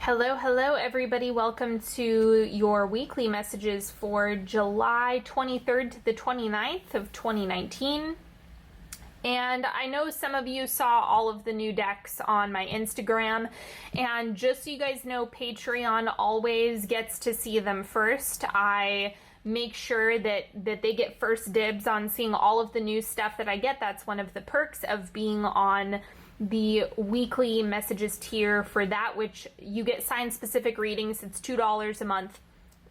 Hello everybody. Welcome to your weekly messages for July 23rd to the 29th of 2019. And I know some of you saw all of the new decks on my Instagram, and just so you guys know, Patreon always gets to see them first. I make sure that they get first dibs on seeing all of the new stuff that I get. That's one of the perks of being on the weekly messages tier for that, which you get sign specific readings. It's $2 a month,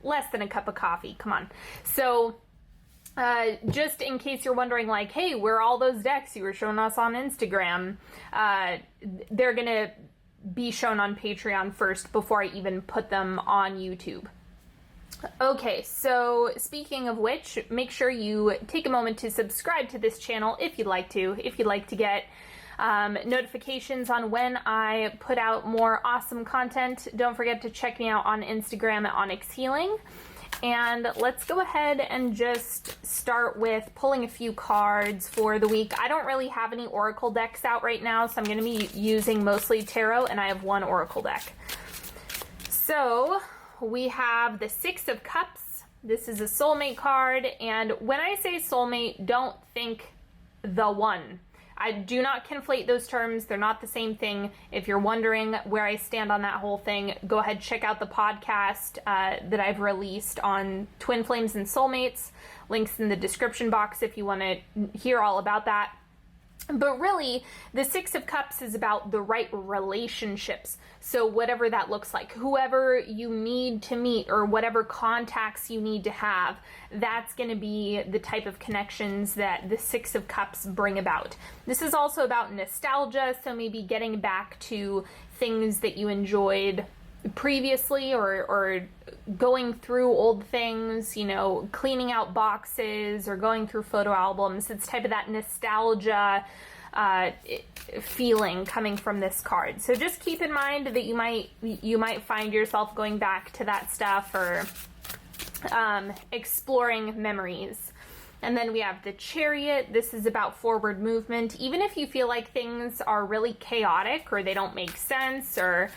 less than a cup of coffee. Come on. So just in case you're wondering, like, hey, where are all those decks you were showing us on Instagram? They're gonna be shown on Patreon first before I even put them on YouTube. Okay, so speaking of which, make sure you take a moment to subscribe to this channel if you'd like to. If you'd like to get notifications on when I put out more awesome content, don't forget to check me out on Instagram at Onyx Healing. And let's go ahead and just start with pulling a few cards for the week. I don't really have any oracle decks out right now, so I'm going to be using mostly tarot, and I have one oracle deck. So we have the Six of Cups. This is a soulmate card, and when I say soulmate, don't think the one. I do not conflate those terms. They're not the same thing. If you're wondering where I stand on that whole thing, go ahead, check out the podcast that I've released on twin flames and soulmates. Links in the description box if you want to hear all about that. But really, the Six of Cups is about the right relationships. So whatever that looks like, whoever you need to meet or whatever contacts you need to have, that's going to be the type of connections that the Six of Cups bring about. This is also about nostalgia, so maybe getting back to things that you enjoyed previously, or going through old things, you know, cleaning out boxes or going through photo albums. It's type of that nostalgia feeling coming from this card. So just keep in mind that you might find yourself going back to that stuff or exploring memories. And then we have the Chariot. This is about forward movement. Even if you feel like things are really chaotic or they don't make sense or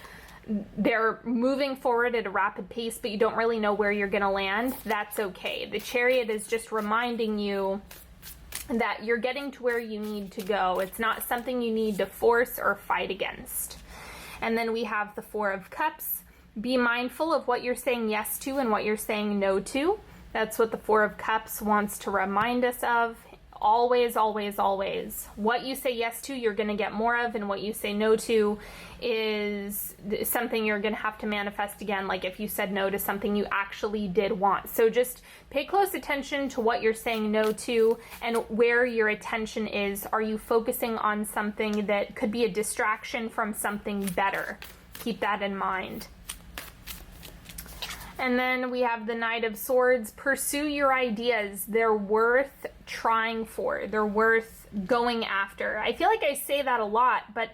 they're moving forward at a rapid pace, but you don't really know where you're going to land, that's okay. The Chariot is just reminding you that you're getting to where you need to go. It's not something you need to force or fight against. And then we have the Four of Cups. Be mindful of what you're saying yes to and what you're saying no to. That's what the Four of Cups wants to remind us of. Always, always, always. What you say yes to, you're going to get more of, and what you say no to is something you're going to have to manifest again, like if you said no to something you actually did want. So just pay close attention to what you're saying no to and where your attention is. Are you focusing on something that could be a distraction from something better? Keep that in mind. And then we have the Knight of Swords. Pursue your ideas. They're worth trying for. They're worth going after. I feel like I say that a lot, but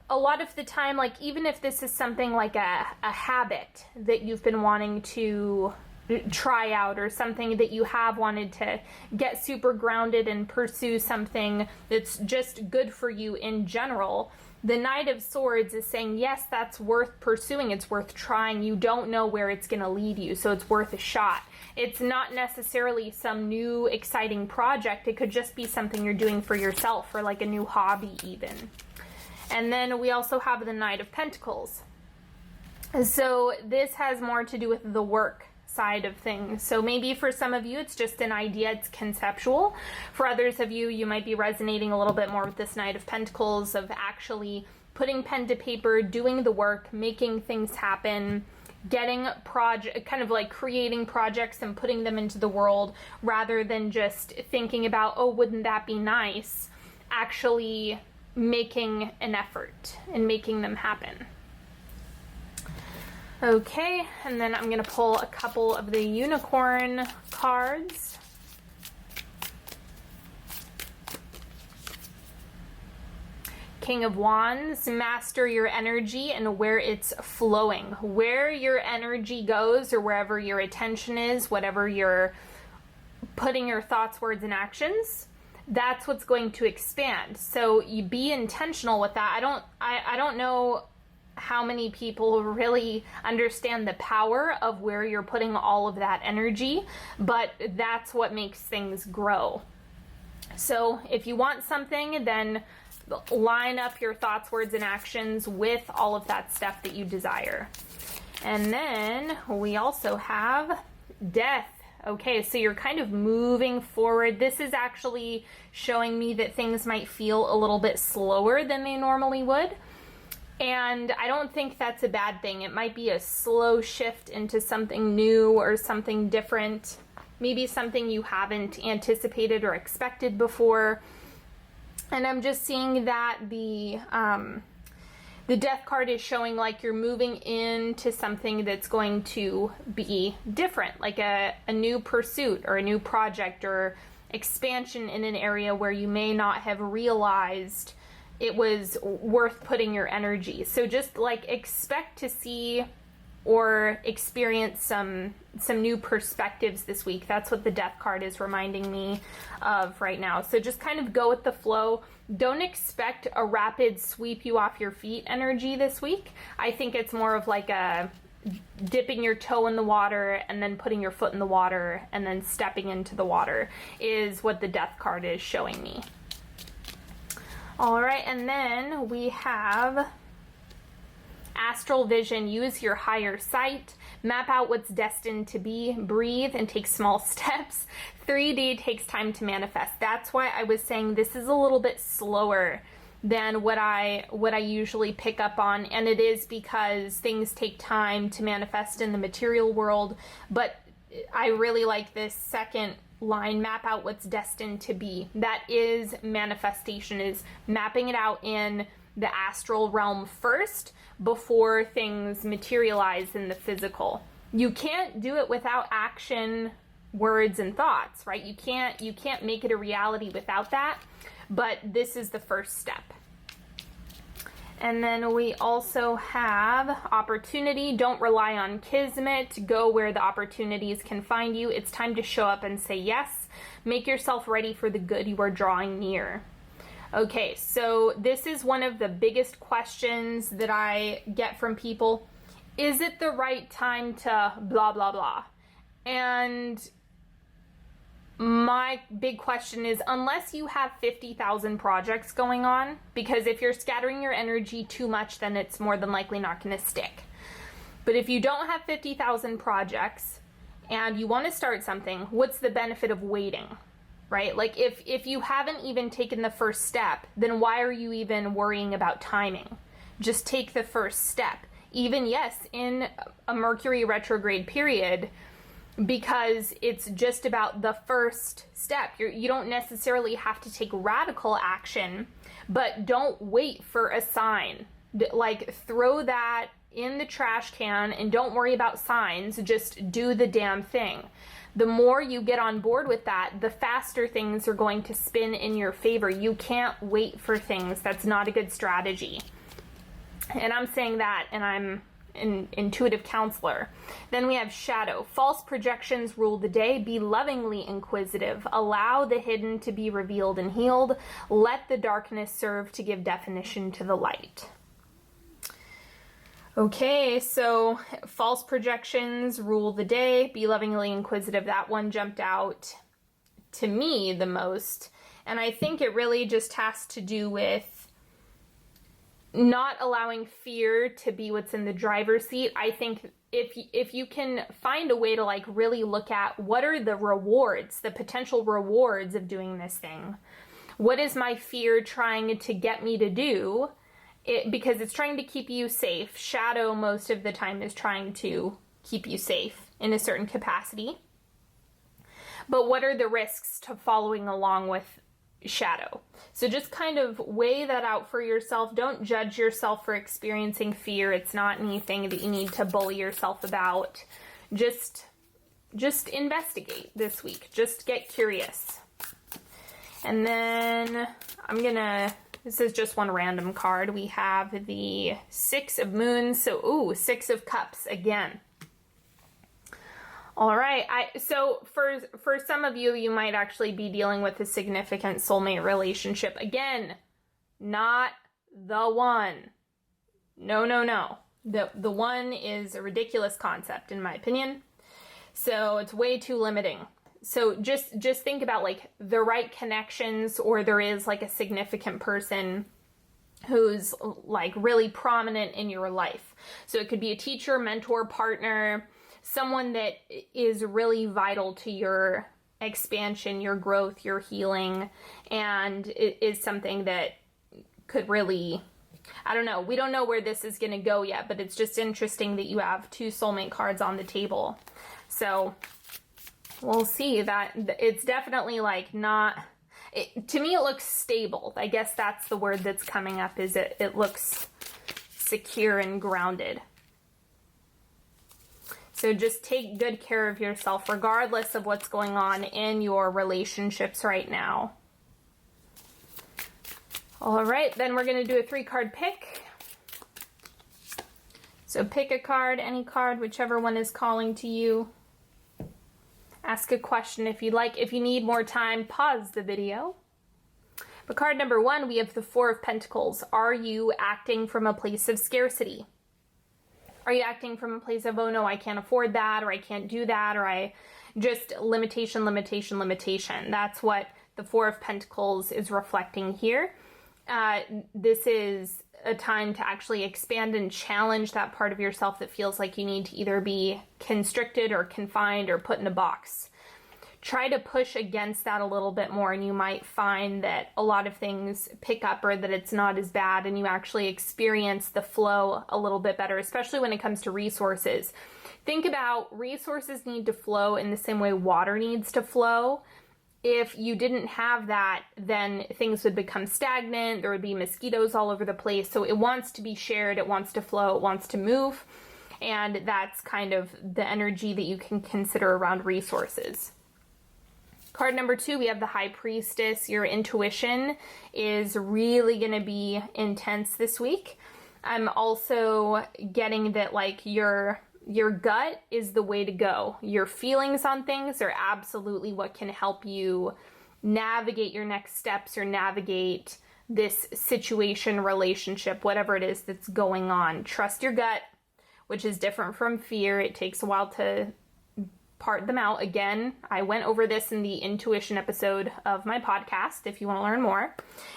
a lot of the time, like even if this is something like a habit that you've been wanting to try out or something that you have wanted to get super grounded and pursue something that's just good for you in general, the Knight of Swords is saying, yes, that's worth pursuing. It's worth trying. You don't know where it's going to lead you, so it's worth a shot. It's not necessarily some new exciting project. It could just be something you're doing for yourself or like a new hobby even. And then we also have the Knight of Pentacles. So this has more to do with the work side of things. So maybe for some of you it's just an idea, it's conceptual. For others of you, you might be resonating a little bit more with this Knight of Pentacles, of actually putting pen to paper, doing the work, making things happen, getting kind of like creating projects and putting them into the world, rather than just thinking about, oh, wouldn't that be nice? Actually making an effort and making them happen. Okay, and then I'm going to pull a couple of the unicorn cards. King of Wands, master your energy and where it's flowing. Where your energy goes, or wherever your attention is, whatever you're putting your thoughts, words, and actions, that's what's going to expand. So you be intentional with that. I don't know how many people really understand the power of where you're putting all of that energy, but that's what makes things grow. So if you want something, then line up your thoughts, words, and actions with all of that stuff that you desire. And then we also have death. Okay, so you're kind of moving forward. This is actually showing me that things might feel a little bit slower than they normally would. And I don't think that's a bad thing. It might be a slow shift into something new or something different. Maybe something you haven't anticipated or expected before. And I'm just seeing that the death card is showing like you're moving into something that's going to be different, like a new pursuit or a new project or expansion in an area where you may not have realized it was worth putting your energy. So just like expect to see or experience some new perspectives this week. That's what the death card is reminding me of right now. So just kind of go with the flow. Don't expect a rapid sweep you off your feet energy this week. I think it's more of like a dipping your toe in the water and then putting your foot in the water and then stepping into the water is what the death card is showing me. All right, and then we have Astral Vision. Use your higher sight. Map out what's destined to be. Breathe and take small steps. 3D takes time to manifest. That's why I was saying this is a little bit slower than what I usually pick up on, and it is because things take time to manifest in the material world. But I really like this second line, map out what's destined to be. That is manifestation, is mapping it out in the astral realm first before things materialize in the physical. You can't do it without action, words, and thoughts, right? You can't make it a reality without that, but this is the first step. And then we also have opportunity. Don't rely on kismet. Go where the opportunities can find you. It's time to show up and say yes. Make yourself ready for the good you are drawing near. Okay, so this is one of the biggest questions that I get from people. Is it the right time to blah, blah, blah? And my big question is, unless you have 50,000 projects going on, because if you're scattering your energy too much, then it's more than likely not going to stick. But if you don't have 50,000 projects and you want to start something, what's the benefit of waiting? Right? Like if you haven't even taken the first step, then why are you even worrying about timing? Just take the first step. Even, yes, in a Mercury retrograde period, because it's just about the first step. You don't necessarily have to take radical action, but don't wait for a sign. Like, throw that in the trash can and don't worry about signs. Just do the damn thing. The more you get on board with that, the faster things are going to spin in your favor. You can't wait for things. That's not a good strategy. And I'm saying that, and I'm an intuitive counselor. Then we have shadow. False projections rule the day. Be lovingly inquisitive. Allow the hidden to be revealed and healed. Let the darkness serve to give definition to the light. Okay, so false projections rule the day. Be lovingly inquisitive. That one jumped out to me the most. And I think it really just has to do with not allowing fear to be what's in the driver's seat. I think if you can find a way to like really look at what are the rewards, the potential rewards of doing this thing. What is my fear trying to get me to do? Because it's trying to keep you safe. Shadow most of the time is trying to keep you safe in a certain capacity. But what are the risks to following along with shadow? So just kind of weigh that out for yourself. Don't judge yourself for experiencing fear. It's not anything that you need to bully yourself about. Just investigate this week. Just get curious. And then this is just one random card. We have the Six of Moons. So, Six of Cups again. All right. So for some of you, you might actually be dealing with a significant soulmate relationship. Again, not the one. no, no, no. The one is a ridiculous concept, in my opinion. So it's way too limiting. So just think about like the right connections, or there is like a significant person who's like really prominent in your life. So it could be a teacher, mentor, partner, someone that is really vital to your expansion, your growth, your healing, and it is something that could really, I don't know, we don't know where this is going to go yet, but it's just interesting that you have 2 soulmate cards on the table. So we'll see. That it's definitely like not, to me it looks stable. I guess that's the word that's coming up, is it looks secure and grounded. So just take good care of yourself regardless of what's going on in your relationships right now. All right, then we're going to do a 3-card pick. So pick a card, any card, whichever one is calling to you. Ask a question if you'd like. If you need more time, pause the video. For card number 1, we have the 4 of Pentacles. Are you acting from a place of scarcity? Are you acting from a place of, oh no, I can't afford that, or I can't do that, or I just limitation, limitation, limitation. That's what the 4 of Pentacles is reflecting here. This is a time to actually expand and challenge that part of yourself that feels like you need to either be constricted or confined or put in a box. Try to push against that a little bit more, and you might find that a lot of things pick up, or that it's not as bad, and you actually experience the flow a little bit better, especially when it comes to resources. Think about resources need to flow in the same way water needs to flow. If you didn't have that, then things would become stagnant. There would be mosquitoes all over the place. So it wants to be shared. It wants to flow. It wants to move. And that's kind of the energy that you can consider around resources. Card number 2, we have the High Priestess. Your intuition is really going to be intense this week. I'm also getting that like your gut is the way to go. Your feelings on things are absolutely what can help you navigate your next steps, or navigate this situation, relationship, whatever it is that's going on. Trust your gut, which is different from fear. It takes a while to part them out. Again, I went over this in the intuition episode of my podcast if you want to learn more.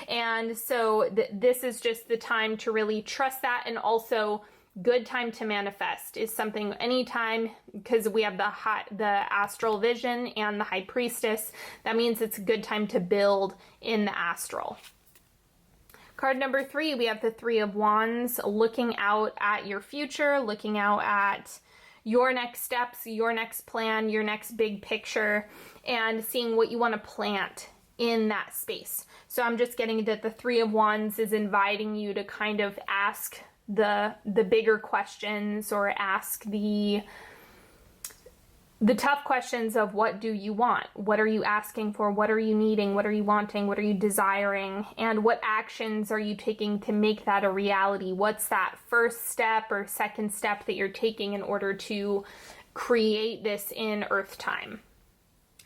And so this is just the time to really trust that. And also, good time to manifest is something anytime, because we have the Astral Vision and the High Priestess. That means it's a good time to build in the astral. Card number 3, we have the 3 of Wands, looking out at your future, looking out at your next steps, your next plan, your next big picture, and seeing what you want to plant in that space. So I'm just getting that the 3 of Wands is inviting you to kind of ask the bigger questions, or ask the tough questions of, what do you want? What are you asking for? What are you needing? What are you wanting? What are you desiring? And what actions are you taking to make that a reality? What's that first step or second step that you're taking in order to create this in Earth time?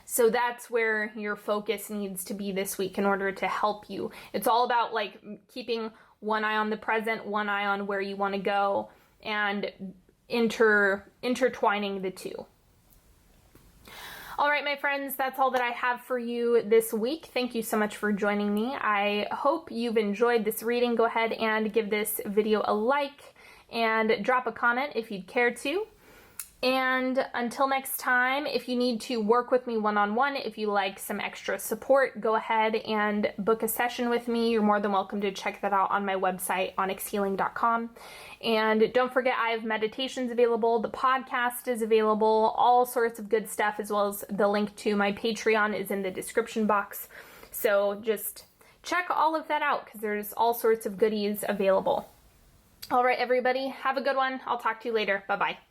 So that's where your focus needs to be this week in order to help you. It's all about like keeping one eye on the present, one eye on where you want to go, and intertwining the two. All right, my friends, that's all that I have for you this week. Thank you so much for joining me. I hope you've enjoyed this reading. Go ahead and give this video a like and drop a comment if you'd care to. And until next time, if you need to work with me one-on-one, if you like some extra support, go ahead and book a session with me. You're more than welcome to check that out on my website, onyxhealing.com. And don't forget, I have meditations available. The podcast is available, all sorts of good stuff, as well as the link to my Patreon is in the description box. So just check all of that out, because there's all sorts of goodies available. All right, everybody, have a good one. I'll talk to you later. Bye-bye.